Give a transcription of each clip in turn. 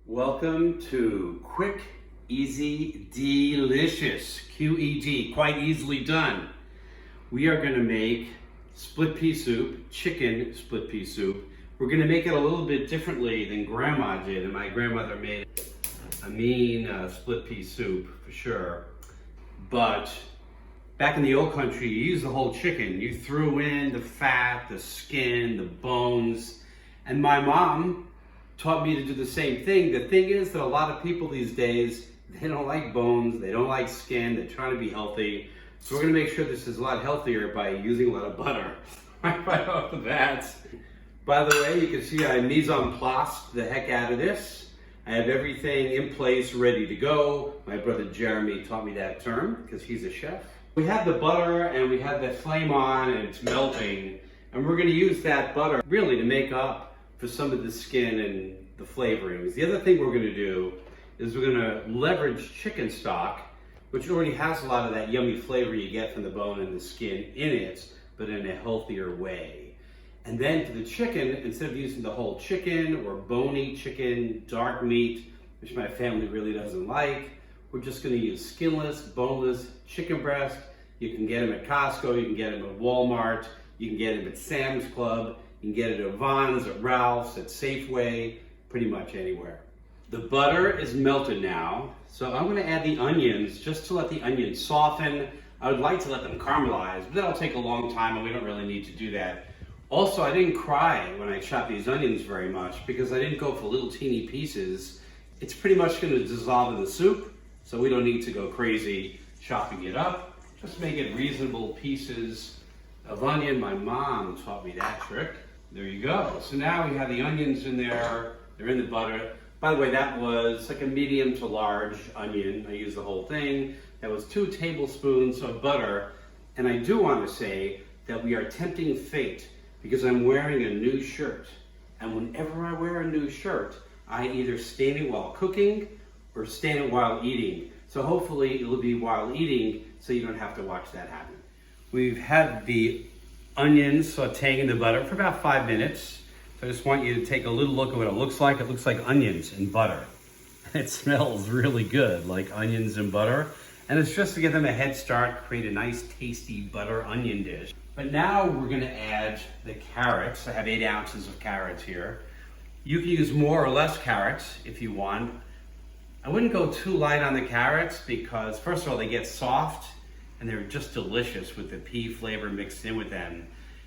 Welcome to Quick, Easy, Delicious, QED, quite easily done. We are going to make split pea soup, chicken split pea soup. We're going to make it a little bit differently than Grandma did, and my grandmother made a mean split pea soup for sure. But back in the old country, you used the whole chicken. You threw in the fat, the skin, the bones, and my mom taught me to do the same thing. The thing is that a lot of people these days, they don't like bones, they don't like skin, they're trying to be healthy. So we're gonna make sure this is a lot healthier by using a lot of butter. Right off the bat. By the way, you can see I mise en place the heck out of this. I have everything in place, ready to go. My brother Jeremy taught me that term because he's a chef. We have the butter and we have the flame on and it's melting. And we're gonna use that butter really to make up for some of the skin and the flavorings. The other thing we're going to do is we're going to leverage chicken stock, which already has a lot of that yummy flavor you get from the bone and the skin in it, but in a healthier way. And then for the chicken, instead of using the whole chicken or bony chicken, dark meat, which my family really doesn't like, we're just going to use skinless, boneless chicken breast. You can get them at Costco, you can get them at Walmart, you can get them at Sam's Club. You can get it at Vons, at Ralph's, at Safeway, pretty much anywhere. The butter is melted now, so I'm going to add the onions just to let the onions soften. I would like to let them caramelize, but that'll take a long time and we don't really need to do that. Also, I didn't cry when I chopped these onions very much because I didn't go for little teeny pieces. It's pretty much going to dissolve in the soup, so we don't need to go crazy chopping it up. Just make it reasonable pieces of onion. My mom taught me that trick. There you go. So now we have the onions in there. They're in the butter. By the way, that was like a medium to large onion. I used the whole thing. That was 2 tablespoons of butter. And I do want to say that we are tempting fate because I'm wearing a new shirt. And whenever I wear a new shirt, I either stain it while cooking or stain it while eating. So hopefully it'll be while eating so you don't have to watch that happen. We've had the onions sauteing in the butter for about 5 minutes. So I just want you to take a little look at what it looks like. It looks like onions and butter. It smells really good, like onions and butter. And it's just to give them a head start, create a nice tasty butter onion dish. But now we're gonna add the carrots. I have 8 ounces of carrots here. You can use more or less carrots if you want. I wouldn't go too light on the carrots because first of all, they get soft and they're just delicious with the pea flavor mixed in with them.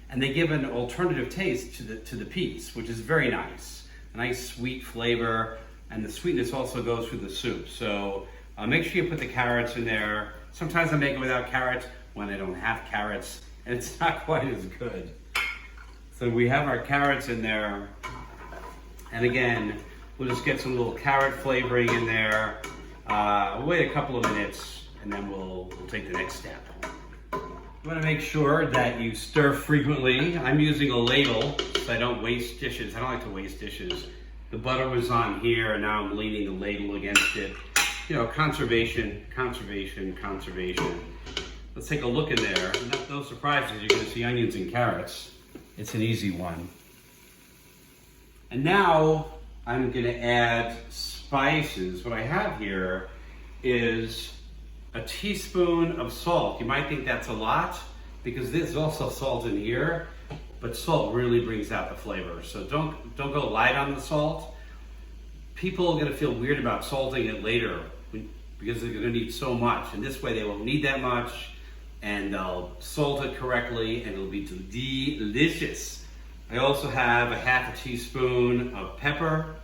And they give an alternative taste to the peas, which is very nice. A nice sweet flavor, and the sweetness also goes through the soup. So make sure you put the carrots in there. Sometimes I make it without carrots when I don't have carrots, and it's not quite as good. So we have our carrots in there. And again, we'll just get some little carrot flavoring in there. We'll wait a couple of minutes, and then we'll take the next step. You want to make sure that you stir frequently. I'm using a ladle so I don't waste dishes. I don't like to waste dishes. The butter was on here and now I'm leaning the ladle against it. You know, conservation, conservation, conservation. Let's take a look in there. No surprises, you're going to see onions and carrots. It's an easy one. And now I'm going to add spices. What I have here is a teaspoon of salt. You might think that's a lot because there's also salt in here, but salt really brings out the flavor. So don't go light on the salt. People are going to feel weird about salting it later because they're going to need so much, and this way they won't need that much, and they'll salt it correctly and it'll be delicious. I also have a half a teaspoon of pepper.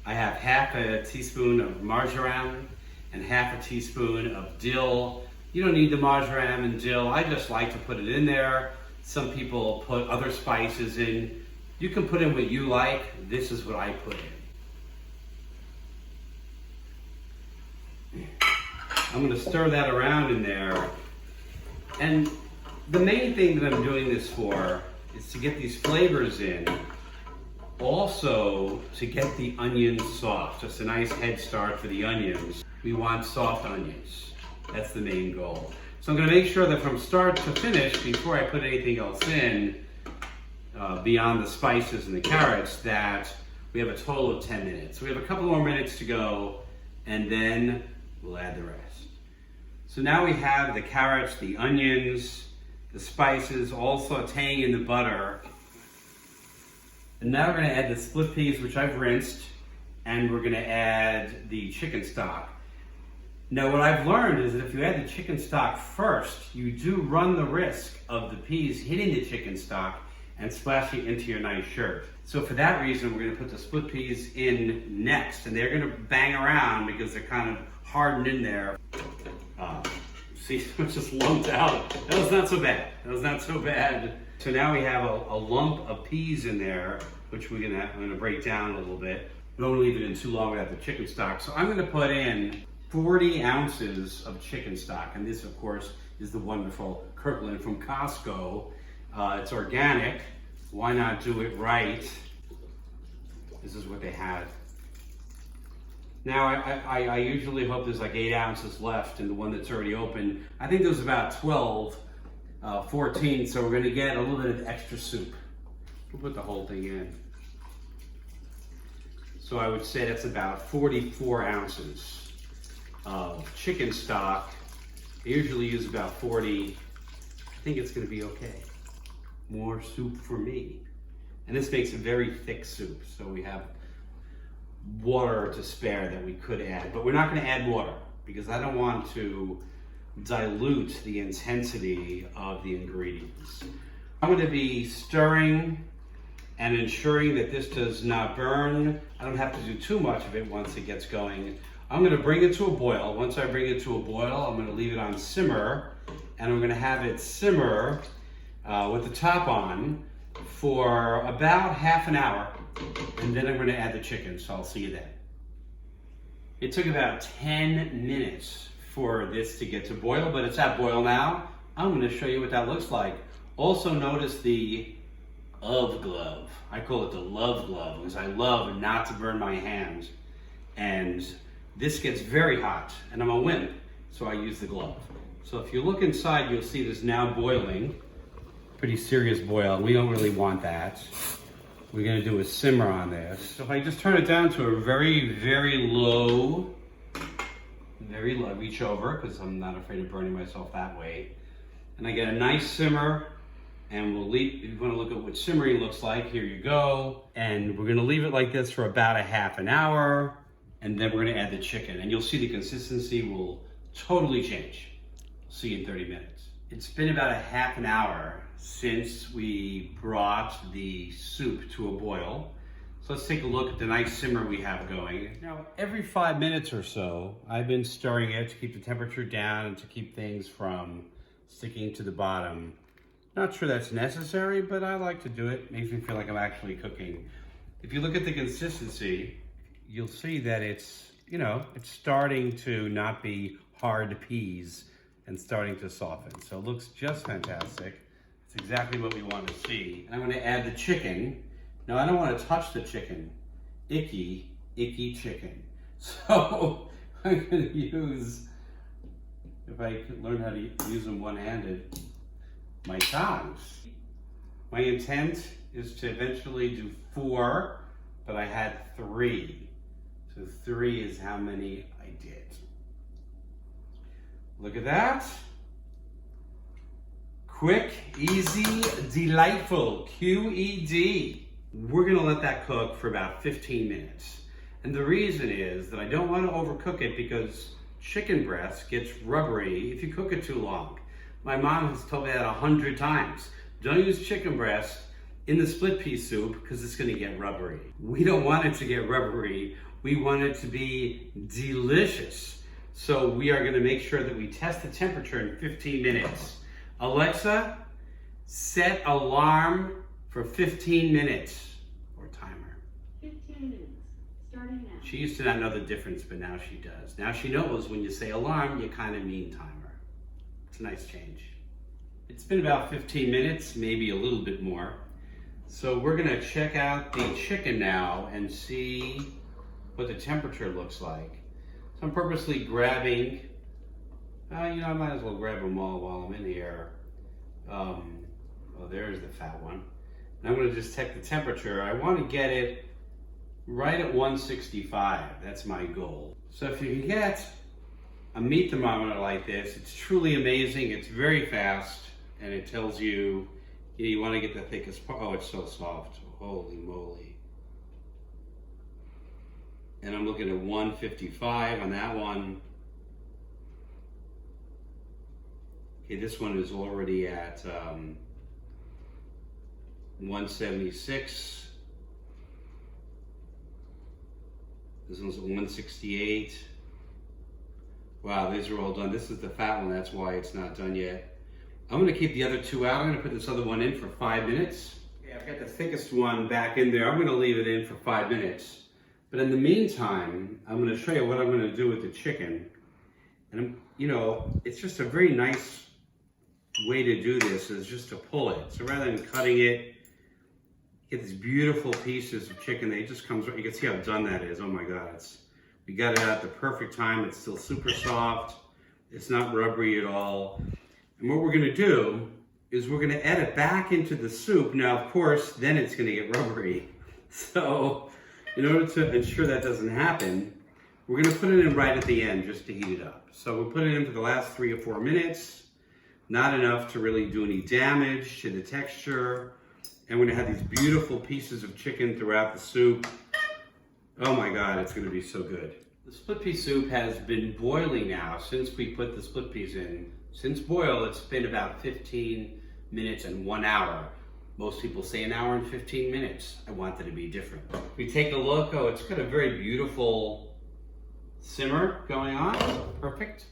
I have half a teaspoon of marjoram and half a teaspoon of dill. You don't need the marjoram and dill. I just like to put it in there. Some people put other spices in. You can put in what you like. This is what I put in. I'm gonna stir that around in there. And the main thing that I'm doing this for is to get these flavors in. Also, to get the onions soft. Just a nice head start for the onions. We want soft onions. That's the main goal. So I'm going to make sure that from start to finish, before I put anything else in, beyond the spices and the carrots, that We have a total of 10 minutes. So we have a couple more minutes to go, and then we'll add the rest. So now we have the carrots, the onions, the spices all sauteing in the butter. And now we're gonna add the split peas, which I've rinsed, and we're gonna add the chicken stock. Now what I've learned is that if you add the chicken stock first, you do run the risk of the peas hitting the chicken stock and splashing into your nice shirt. So for that reason, we're gonna put the split peas in next, and they're gonna bang around because they're kind of hardened in there. See, it just lumped out. That was not so bad. That was not so bad. So now we have a lump of peas in there, which I'm gonna break down a little bit. We don't leave it in too long without the chicken stock. So I'm gonna put in 40 ounces of chicken stock. And this, of course, is the wonderful Kirkland from Costco. It's organic. Why not do it right? This is what they had. Now, I usually hope there's like 8 ounces left in the one that's already open. I think there's about 12, 14, so we're gonna get a little bit of extra soup. We'll put the whole thing in. So I would say that's about 44 ounces of chicken stock. I usually use about 40. I think it's gonna be okay. More soup for me. And this makes a very thick soup, so we have water to spare that we could add, but we're not going to add water because I don't want to dilute the intensity of the ingredients. I'm going to be stirring and ensuring that this does not burn. I don't have to do too much of it once it gets going. I'm going to bring it to a boil. Once I bring it to a boil, I'm going to leave it on simmer, and I'm going to have it simmer with the top on for about half an hour, and then I'm going to add the chicken, so I'll see you then. It took about 10 minutes for this to get to boil, but it's at boil now. I'm going to show you what that looks like. Also notice the glove. I call it the love glove because I love not to burn my hands. And this gets very hot, and I'm a wimp, so I use the glove. So if you look inside, you'll see this now boiling. Pretty serious boil. We don't really want that. We're gonna do a simmer on this. So if I just turn it down to a very, very low, reach over, because I'm not afraid of burning myself that way. And I get a nice simmer, and we'll leave, if you wanna look at what simmering looks like, here you go. And we're gonna leave it like this for about a half an hour, and then we're gonna add the chicken. And you'll see the consistency will totally change. See you in 30 minutes. It's been about a half an hour since we brought the soup to a boil. So let's take a look at the nice simmer we have going. Now, every 5 minutes or so, I've been stirring it to keep the temperature down and to keep things from sticking to the bottom. Not sure that's necessary, but I like to do it. Makes me feel like I'm actually cooking. If you look at the consistency, you'll see that it's, it's starting to not be hard peas and starting to soften. So it looks just fantastic. It's exactly what we want to see. And I'm going to add the chicken. Now I don't want to touch the chicken. Icky, icky chicken. So I'm going to use, if I could learn how to use them one-handed, my tongs. My intent is to eventually do 4, but I had 3. So 3 is how many I did. Look at that. Quick, easy, delightful, QED. We're gonna let that cook for about 15 minutes. And the reason is that I don't wanna overcook it because chicken breast gets rubbery if you cook it too long. My mom has told me that 100 times. Don't use chicken breast in the split pea soup because it's gonna get rubbery. We don't want it to get rubbery. We want it to be delicious. So we are gonna make sure that we test the temperature in 15 minutes. Alexa, set alarm for 15 minutes, or timer. 15 minutes, starting now. She used to not know the difference, but now she does. Now she knows when you say alarm, you kind of mean timer. It's a nice change. It's been about 15 minutes, maybe a little bit more. So we're gonna check out the chicken now and see what the temperature looks like. So I'm purposely grabbing, I might as well grab them all while I'm in here. Oh, there's the fat one. And I'm gonna just check the temperature. I wanna get it right at 165. That's my goal. So if you can get a meat thermometer like this, it's truly amazing. It's very fast, and it tells you, you want to get the thickest part. Oh, it's so soft. Holy moly. And I'm looking at 155 on that one. Okay, this one is already at 176. This one's at 168. Wow, these are all done. This is the fat one, that's why it's not done yet. I'm gonna keep the other two out. I'm gonna put this other one in for 5 minutes. Okay, I've got the thickest one back in there. I'm gonna leave it in for 5 minutes. But in the meantime, I'm gonna show you what I'm gonna do with the chicken. And it's just a very nice way to do this is just to pull it. So rather than cutting it, you get these beautiful pieces of chicken. It just comes, you can see how done that is. Oh my God, we got it at the perfect time. It's still super soft. It's not rubbery at all. And what we're gonna do is we're gonna add it back into the soup. Now, of course, then it's gonna get rubbery. So in order to ensure that doesn't happen, we're gonna put it in right at the end just to heat it up. So we'll put it in for the last 3 or 4 minutes. Not enough to really do any damage to the texture. And we're gonna have these beautiful pieces of chicken throughout the soup. Oh my God, it's gonna be so good. The split pea soup has been boiling now since we put the split peas in. Since boil, it's been about 15 minutes and 1 hour. Most people say an hour and 15 minutes. I want it to be different. We take a look, oh, it's got a very beautiful simmer going on, perfect.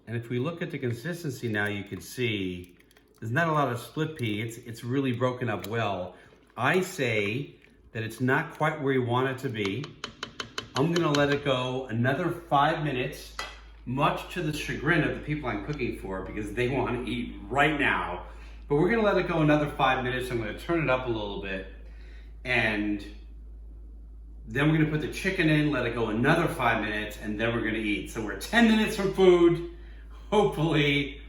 And if we look at the consistency now, you can see there's not a lot of split pea. It's really broken up well. I say that it's not quite where you want it to be. I'm gonna let it go another 5 minutes, much to the chagrin of the people I'm cooking for because they want to eat right now. But we're gonna let it go another 5 minutes. I'm gonna turn it up a little bit. And then we're gonna put the chicken in, let it go another 5 minutes, and then we're gonna eat. So we're 10 minutes from food. Hopefully,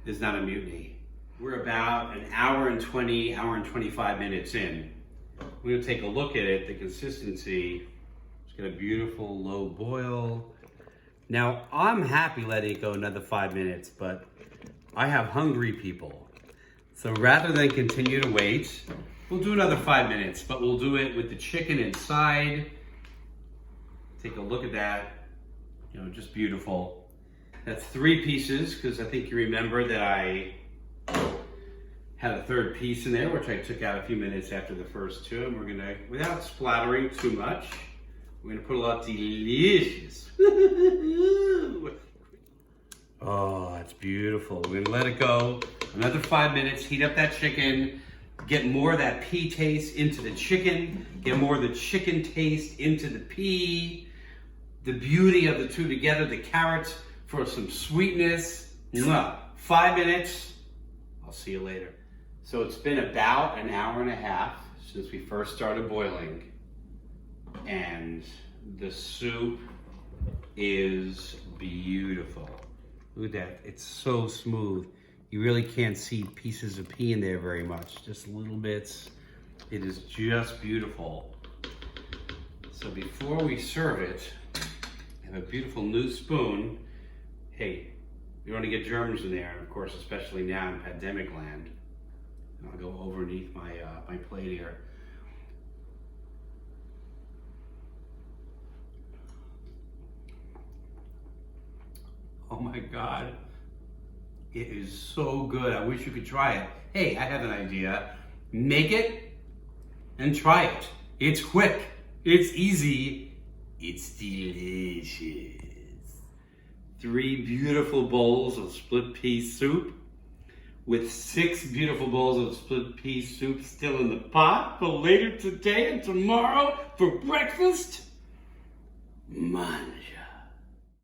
there's not a mutiny. We're about an hour and 25 minutes in. We're gonna take a look at it, the consistency. It's got a beautiful low boil. Now, I'm happy letting it go another 5 minutes, but I have hungry people. So rather than continue to wait, we'll do another 5 minutes, but we'll do it with the chicken inside. Take a look at that, just beautiful. That's 3 pieces, because I think you remember that I had a third piece in there, which I took out a few minutes after the first 2. And we're gonna, without splattering too much, we're gonna put a lot delicious. Oh, it's beautiful. We're gonna let it go another 5 minutes, heat up that chicken, get more of that pea taste into the chicken, get more of the chicken taste into the pea, the beauty of the two together, the carrots, for some sweetness. 5 minutes. I'll see you later. So it's been about an hour and a half since we first started boiling. And the soup is beautiful. Look at that. It's so smooth. You really can't see pieces of pea in there very much. Just little bits. It is just beautiful. So before we serve it, I have a beautiful new spoon. Hey, you want to get germs in there, and of course, especially now in pandemic land. And I'll go underneath my my plate here. Oh my God, it is so good. I wish you could try it. Hey, I have an idea. Make it and try it. It's quick, it's easy, it's delicious. 3 beautiful bowls of split pea soup with 6 beautiful bowls of split pea soup still in the pot for later today and tomorrow for breakfast. Manja.